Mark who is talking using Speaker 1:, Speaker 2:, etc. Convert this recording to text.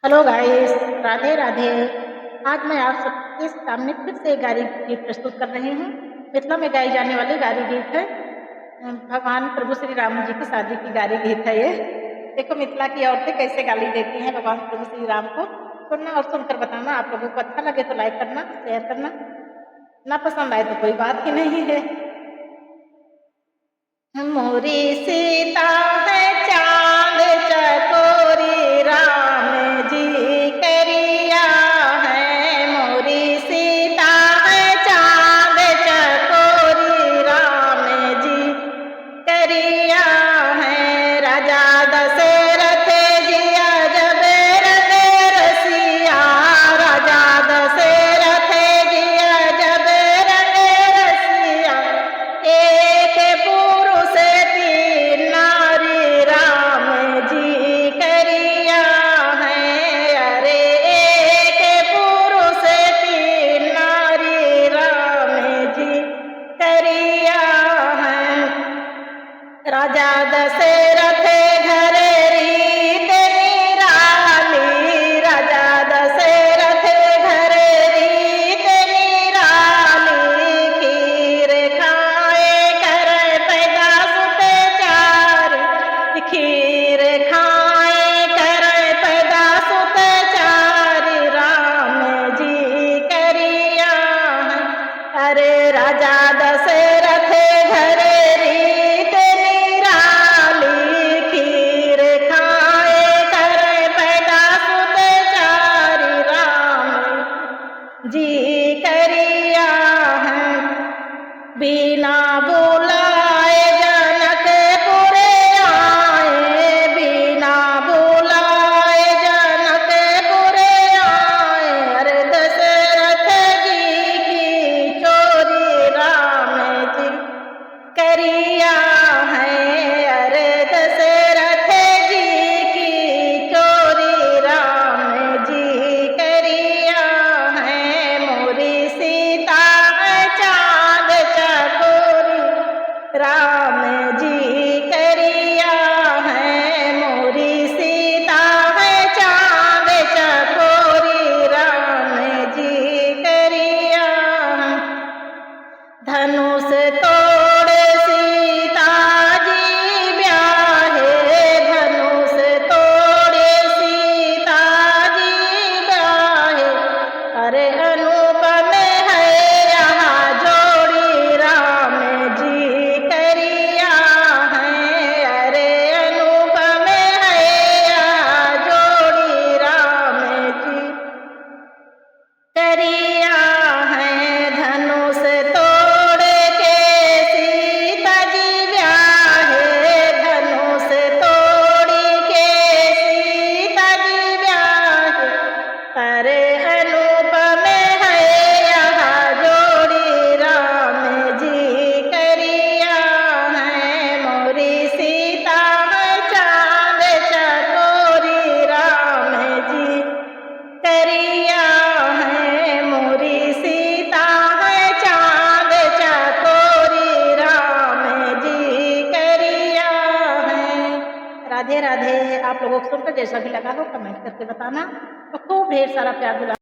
Speaker 1: Hello guys, Radhe Radhe. आज मैं आप सबके सामने फिर से गारी गीत प्रस्तुत कर रही हूँ। मिथिला में गाई जाने वाली गारी गीत है। भगवान प्रभु श्री राम जी की शादी की गारी गीत है ये। देखो मिथिला की औरतें कैसे गाली देती हैं भगवान प्रभु श्री राम को। सुनना और सुनकर बताना। आप लोगों को अच्छा लगे तो लाइक करना, शेयर करना, ना पसंद आए तो कोई बात ही नहीं है। मोरी सीता है चांद चकोरी, राम जी करिया है। मोरी सीता है चांद चकोरी, राम जी करिया है। राजा दशरथ जिया जब रंग रसिया, राजा दशरथ जिया जब रंग रसिया। एक पुरुष तीन नारी, राम जी करिया है। अरे एक पुरुष तीन नारी, राम जी करिया है। राजा दशरथ घर रीत निराली, राजा दशरथ घर रीत निराली। खीर खाए कर पैदा सुत चार, खीर खाए कर पैदा सुत चार, राम जी करिया है। अरे राजा दशरथ घर रीत निराली, खीर खाए कर पैदा सुत चार, राम जी करिया है। बिना बुलाए जनकपुर आए, बिना बुलाए जनकपुर आए। अरे दशरथ जी की चोरी, राम जी करिया है। अरे दशरथ जी की चोरी, राम जी करिया है। मोरी सीता है चांद चकोरी, राम जी करिया है। मोरी सीता है चांद चकोरी, राम जी करिया है। धनुष तोड़ सीता जी ब्याहे, धनुष तोड़ सीता जी ब्याहे। अरे अनुपम है यहाँ जोड़ी, राम जी करिया है। अरे अनुपम है यहाँ जोड़ी, राम जी करिया है। धनुष तोड़ के सीता जी ब्याहे, धनुष तोड़ के सीता जी ब्याहे। अरे अनुपम है यहाँ जोड़ी, राम जी करिया है। मोरी सीता है चांद चकोरी, राम जी करिया है। मोरी सीता है चांद चकोरी, राम जी करिया है। राधे राधे। आप लोगों को सुनकर जैसा भी लगा हो कमेंट करके बताना और खूब ढेर सारा प्यार दिला।